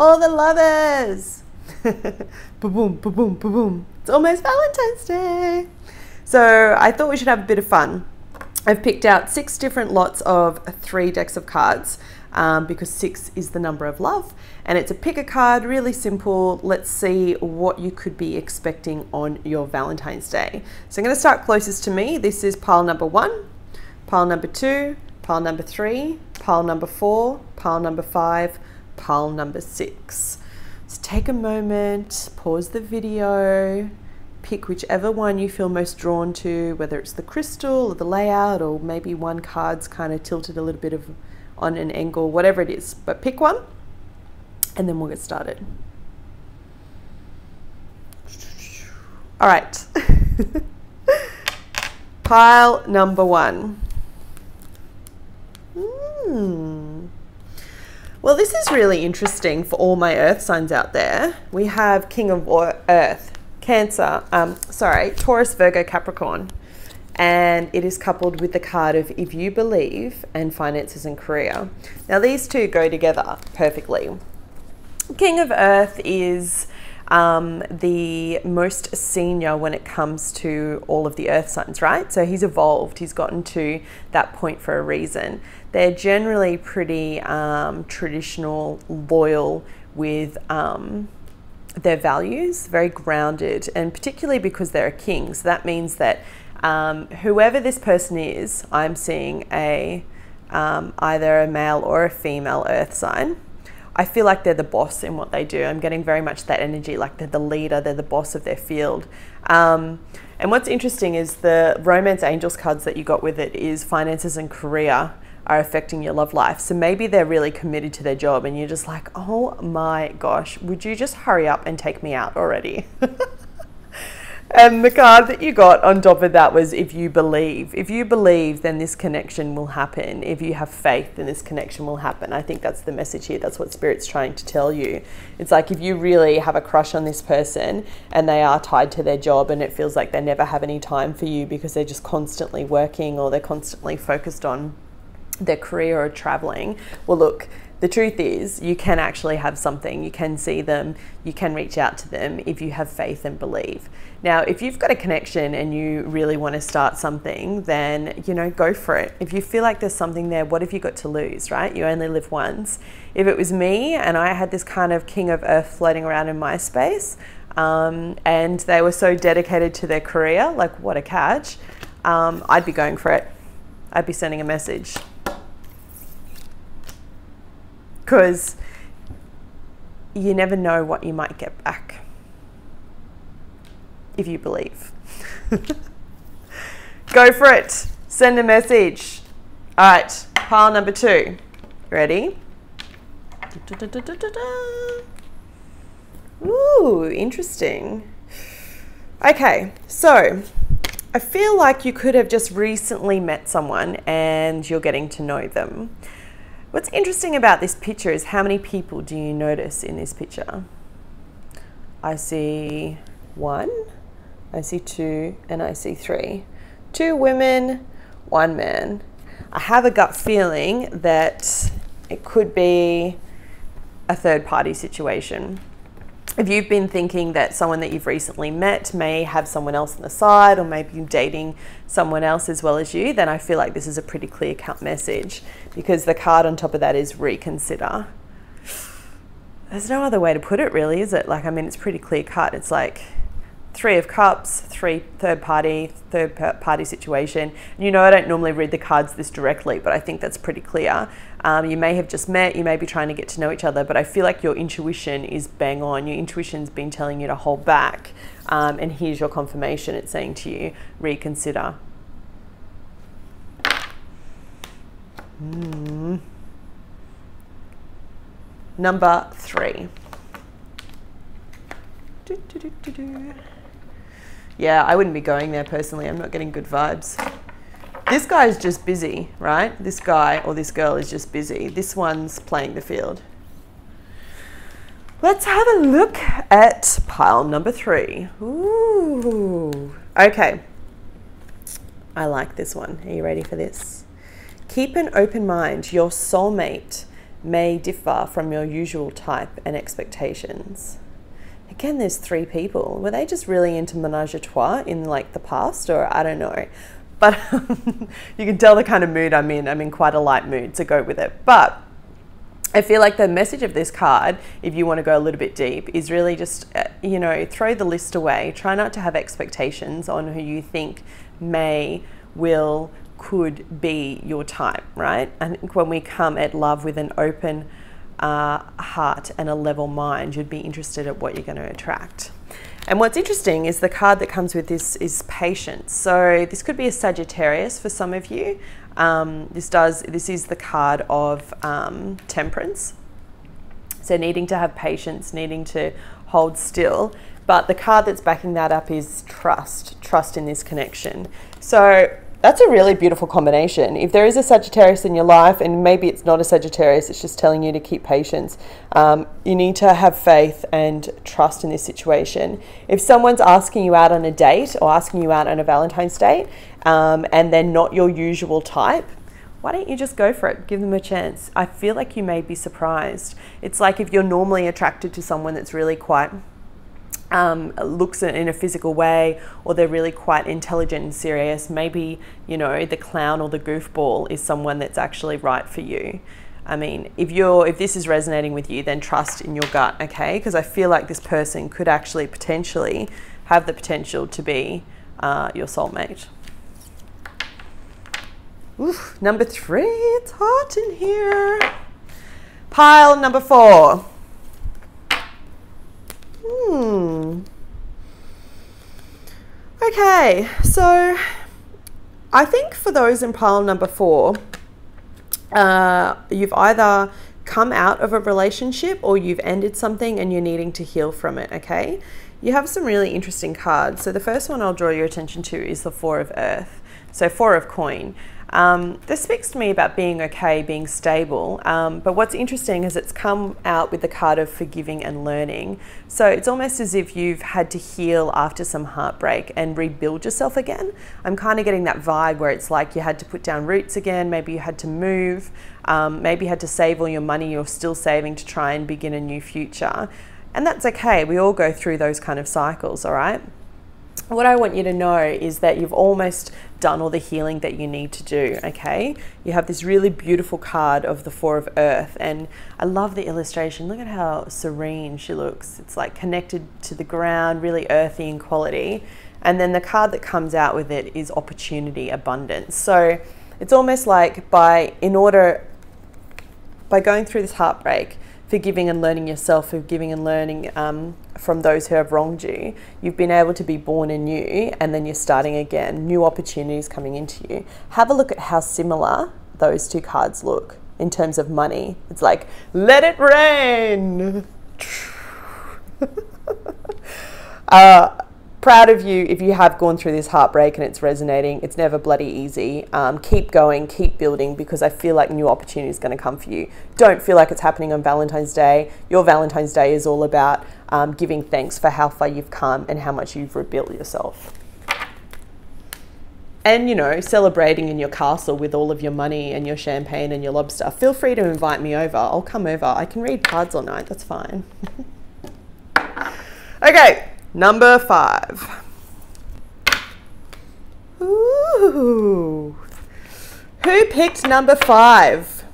All the lovers. Ba-boom, ba-boom, ba-boom. It's almost Valentine's Day. So I thought we should have a bit of fun. I've picked out 6 different lots of 3 decks of cards because 6 is the number of love. And it's a pick a card, really simple. Let's see what you could be expecting on your Valentine's Day. So I'm going to start closest to me. This is pile number 1, pile number 2, pile number 3, pile number 4, pile number 5, pile number 6. So take a moment, pause the video, pick whichever one you feel most drawn to, whether it's the crystal or the layout, or maybe one card's kind of tilted a little bit on an angle, whatever it is. But pick one and then we'll get started. All right. Pile number 1. Well, this is really interesting for all my earth signs out there. We have King of Earth, Cancer, Taurus, Virgo, Capricorn. And it is coupled with the card of If You Believe and Finances and Career. Now these two go together perfectly. King of Earth is the most senior when it comes to all of the earth signs, right? So he's evolved, he's gotten to that point for a reason. They're generally pretty traditional, loyal with their values, very grounded, and particularly because they're a king. So that means that whoever this person is, I'm seeing either a male or a female earth sign. I feel like they're the boss in what they do. I'm getting very much that energy, like they're the leader, they're the boss of their field. And what's interesting is the Romance Angels cards that you got with it is finances and career are affecting your love life. So maybe they're really committed to their job and you're just like, oh my gosh, would you just hurry up and take me out already? And the card that you got on top of that was If You Believe. If you believe, then this connection will happen. If you have faith, then this connection will happen. I think that's the message here. That's what Spirit's trying to tell you. It's like if you really have a crush on this person and they are tied to their job and it feels like they never have any time for you because they're just constantly working or they're constantly focused on their career or traveling. Well, look, the truth is you can actually have something. You can see them, you can reach out to them if you have faith and believe. Now, if you've got a connection and you really want to start something, then, you know, go for it. If you feel like there's something there, what have you got to lose, right? You only live once. If it was me and I had this kind of King of Earth floating around in my space, and they were so dedicated to their career, like what a catch, I'd be going for it. I'd be sending a message. Because you never know what you might get back if you believe. Go for it. Send a message. All right, pile number 2. Ready? Ooh, interesting. Okay, so I feel like you could have just recently met someone and you're getting to know them. What's interesting about this picture is how many people do you notice in this picture? I see 1, I see 2, and I see 3. 2 women, 1 man. I have a gut feeling that it could be a third party situation. If you've been thinking that someone that you've recently met may have someone else on the side or maybe you're dating someone else as well as you, then I feel like this is a pretty clear-cut message because the card on top of that is reconsider. There's no other way to put it really, is it? Like, I mean, it's pretty clear-cut. It's like 3 of Cups, 3 third party situation. And you know, I don't normally read the cards this directly, but I think that's pretty clear. You may have just met, you may be trying to get to know each other, but I feel like your intuition is bang on. Your intuition's been telling you to hold back. And here's your confirmation. It's saying to you, reconsider. Number 3. Yeah, I wouldn't be going there personally. I'm not getting good vibes. This guy's just busy, right? This guy or this girl is just busy. This one's playing the field. Let's have a look at pile number 3. Ooh, okay. I like this one. Are you ready for this? Keep an open mind. Your soulmate may differ from your usual type and expectations. Again, there's 3 people. Were they just really into menage a trois in like the past, or I don't know. But you can tell the kind of mood I'm in. I'm in quite a light mood, so go with it. But I feel like the message of this card, if you want to go a little bit deep, is really just, you know, throw the list away. Try not to have expectations on who you think may, will, could be your type, right? I think when we come at love with an open heart and a level mind, you'd be interested at what you're going to attract. And what's interesting is the card that comes with this is patience. So this could be a Sagittarius for some of you. This is the card of temperance. So needing to have patience, needing to hold still. But the card that's backing that up is trust in this connection. So that's a really beautiful combination. If there is a Sagittarius in your life, and maybe it's not a Sagittarius, it's just telling you to keep patience, you need to have faith and trust in this situation. If someone's asking you out on a date or asking you out on a Valentine's date, and they're not your usual type, why don't you just go for it? Give them a chance. I feel like you may be surprised. It's like if you're normally attracted to someone that's really quite looks in a physical way, or they're really quite intelligent and serious, maybe, you know, the clown or the goofball is someone that's actually right for you. I mean, if this is resonating with you, then trust in your gut, okay? Because I feel like this person could actually potentially have the potential to be your soulmate. Oof, number 3, it's hot in here. Pile number 4. Okay, so I think for those in pile number 4, you've either come out of a relationship or you've ended something and you're needing to heal from it, okay? You have some really interesting cards. So the first one I'll draw your attention to is the 4 of Earth. So 4 of Coin. This speaks to me about being okay, being stable, but what's interesting is it's come out with the card of forgiving and learning. So it's almost as if you've had to heal after some heartbreak and rebuild yourself again. I'm kind of getting that vibe where it's like you had to put down roots again, maybe you had to move, maybe you had to save all your money you're still saving to try and begin a new future. And that's okay, we all go through those kind of cycles, all right? What I want you to know is that you've almost done all the healing that you need to do, okay? You have this really beautiful card of the 4 of Earth, and I love the illustration. Look at how serene she looks. It's like connected to the ground, really earthy in quality. And then the card that comes out with it is opportunity, abundance. So it's almost like by going through this heartbreak, forgiving and learning yourself, forgiving and learning from those who have wronged you, you've been able to be born anew, and then you're starting again, new opportunities coming into you. Have a look at how similar those 2 cards look in terms of money. It's like, let it rain. Proud of you if you have gone through this heartbreak and it's resonating. It's never bloody easy. Keep going, keep building, because I feel like new opportunity is going to come for you. Don't feel like it's happening on Valentine's Day. Your Valentine's Day is all about giving thanks for how far you've come and how much you've rebuilt yourself. And, you know, celebrating in your castle with all of your money and your champagne and your lobster. Feel free to invite me over. I'll come over. I can read cards all night. That's fine. Okay. Number 5. Ooh. Who picked number 5?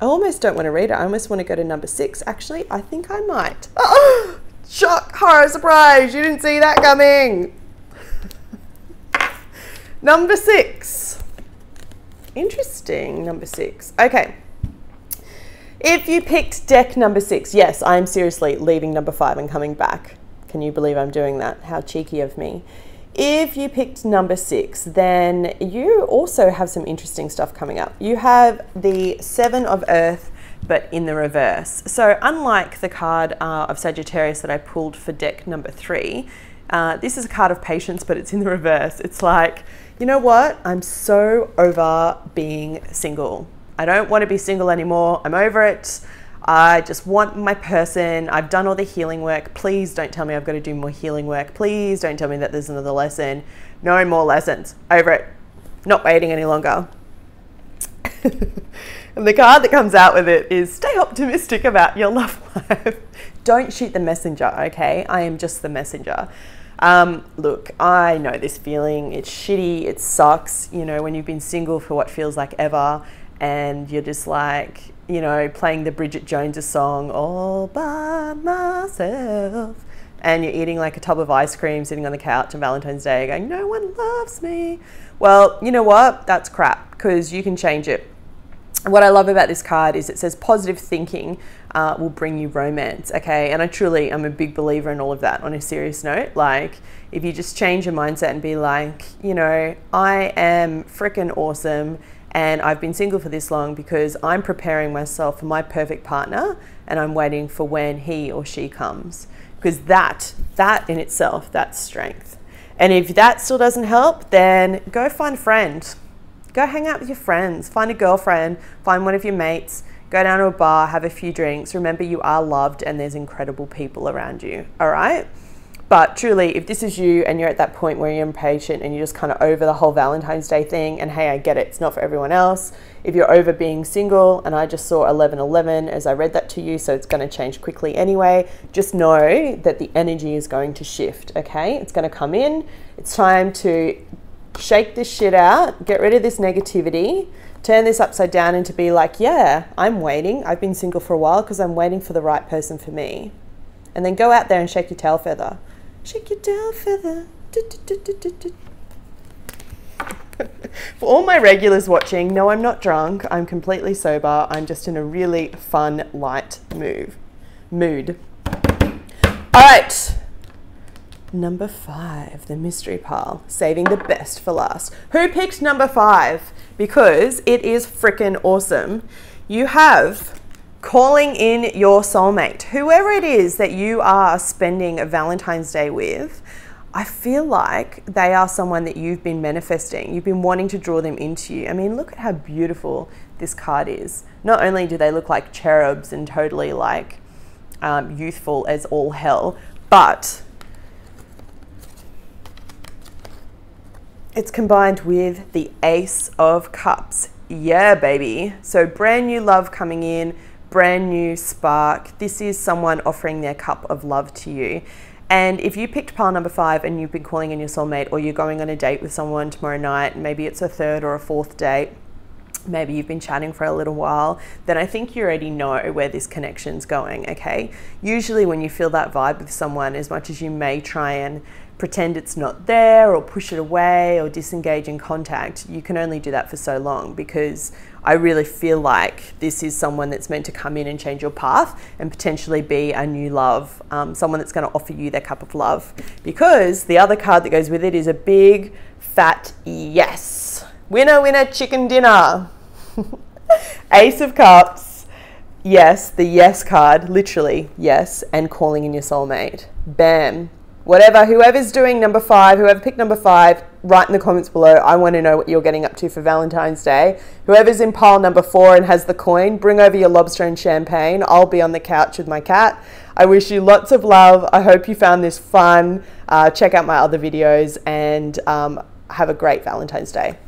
I almost don't want to read it. I almost want to go to number 6. Actually, I think I might. Oh, shock, horror, surprise. You didn't see that coming. Number 6. Interesting, number 6. Okay. If you picked deck number 6, yes, I am seriously leaving number 5 and coming back. Can you believe I'm doing that? How cheeky of me. If you picked number 6, then you also have some interesting stuff coming up. You have the 7 of Earth, but in the reverse. So unlike the card of Sagittarius that I pulled for deck number 3, this is a card of patience, but it's in the reverse. It's like, you know what? I'm so over being single. I don't want to be single anymore. I'm over it. I just want my person. I've done all the healing work. Please don't tell me I've got to do more healing work. Please don't tell me that there's another lesson. No more lessons. Over it. Not waiting any longer. And the card that comes out with it is stay optimistic about your love life. Don't shoot the messenger, okay? I am just the messenger. Look, I know this feeling. It's shitty. It sucks. You know, when you've been single for what feels like ever and you're just like, you know, playing the Bridget Jones's song all by myself, and you're eating like a tub of ice cream sitting on the couch on Valentine's Day going, no one loves me. Well, you know what? That's crap, because you can change it. What I love about this card is it says positive thinking will bring you romance, okay? And I truly am a big believer in all of that on a serious note. Like, if you just change your mindset and be like, you know, I am freaking awesome and I've been single for this long because I'm preparing myself for my perfect partner and I'm waiting for when he or she comes. Because that in itself, that's strength. And if that still doesn't help, then go find a friend. Go hang out with your friends, find a girlfriend, find one of your mates, go down to a bar, have a few drinks. Remember, you are loved and there's incredible people around you, all right? But truly, if this is you and you're at that point where you're impatient and you're just kind of over the whole Valentine's Day thing, and hey, I get it, it's not for everyone else. If you're over being single, and I just saw 1111 as I read that to you, so it's going to change quickly anyway, just know that the energy is going to shift, okay? It's going to come in. It's time to shake this shit out, get rid of this negativity, turn this upside down and to be like, yeah, I'm waiting. I've been single for a while because I'm waiting for the right person for me. And then go out there and shake your tail feather. Shake your tail feather. For all my regulars watching, no, I'm not drunk. I'm completely sober. I'm just in a really fun, light mood. All right. Number 5, the mystery pile, saving the best for last. Who picked number 5? Because it is freaking awesome. You have calling in your soulmate. Whoever it is that you are spending a Valentine's Day with, I feel like they are someone that you've been manifesting. You've been wanting to draw them into you. I mean, look at how beautiful this card is. Not only do they look like cherubs and totally like youthful as all hell, but it's combined with the Ace of Cups. Yeah, baby. So brand new love coming in, brand new spark. This is someone offering their cup of love to you. And if you picked pile number 5 and you've been calling in your soulmate, or you're going on a date with someone tomorrow night, maybe it's a 3rd or a 4th date, maybe you've been chatting for a little while, then I think you already know where this connection's going, okay? Usually when you feel that vibe with someone, as much as you may try and pretend it's not there or push it away or disengage in contact, you can only do that for so long, because I really feel like this is someone that's meant to come in and change your path and potentially be a new love, someone that's going to offer you their cup of love, because the other card that goes with it is a big fat yes. Winner, winner, chicken dinner. Ace of Cups. Yes, the yes card, literally yes, and calling in your soulmate. Bam. Whatever, whoever's doing number 5, whoever picked number 5, write in the comments below. I want to know what you're getting up to for Valentine's Day. Whoever's in pile number 4 and has the coin, bring over your lobster and champagne. I'll be on the couch with my cat. I wish you lots of love. I hope you found this fun. Check out my other videos and have a great Valentine's Day.